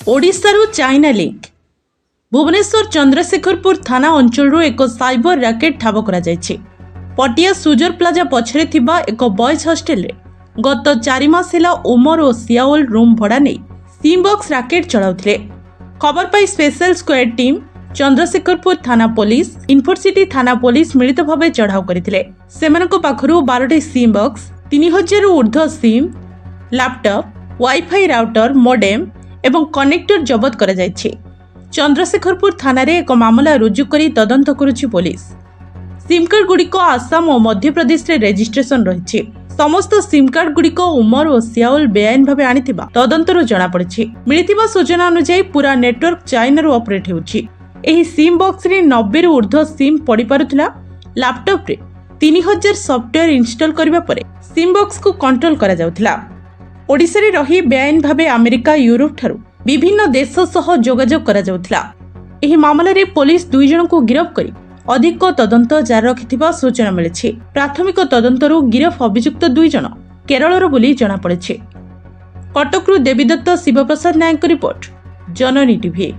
ओडिशारू China link Bhubaneswar Chandrashekharpur थाना अंचल एक साइबर रैकेट ठाब करा पटिया सुजर प्लाजा पछरे थिबा एक बॉयज हॉस्टेल रे गत 4 मास हेला उमर और सियाओल रूम भड़ा नहीं सिम बॉक्स रैकेट चलाउथिले। खबर पाई स्पेशल स्क्वाड टीम चंद्रशेखरपुर थाना पुलिस इन्फोसिटी थाना पुलिस मिलित भावे चढ़ाऊ करथिले। सेमानक पाखरु 12टी सिम बॉक्स 3000 रु ऊर्ध्व SIM laptop wifi router modem एवं कनेक्टर जबत करा जायछि। चंद्रशेखरपुर थाना रे एक मामला रुजु करी तदंत करुछि पुलिस। सिम कार्ड गुड़िक आसाम और मध्य प्रदेश रे रजिस्ट्रेशन रही। समस्त सिम कार्ड गुड़िक उमर और सियाओल बेआईन भावे आनिथिबा तदंतरु जणा पड़िछि। मिलिथिबा सूचना अनुसार पूरा नेटवर्क चाइना रो ऑपरेट हेउछि। एही सिम बॉक्स रे 90 रु ऊर्ध्व सिम पड़ी पारुथिला। लैपटॉप रे 3000 सॉफ्टवेयर इंस्टॉल करबा परे सिम बॉक्स को कंट्रोल करा जाउथिला। ओडिशा रे रही बेआईन भावे अमेरिका यूरोप ठारू विभिन्न देश सह जोगाजोग करा जाउथिला। एही मामला रे पुलिस 2 जन को गिरफ्त करी अधिक तदंत जारी रखिथिबा सूचना मिलिछि। प्राथमिक तदंतरु गिरफ अभियुक्त 2 जन केरळर बोली जणा पड़िछि। कटकरू देवीदत्त शिवप्रसाद नायक रिपोर्ट जननी टीवी।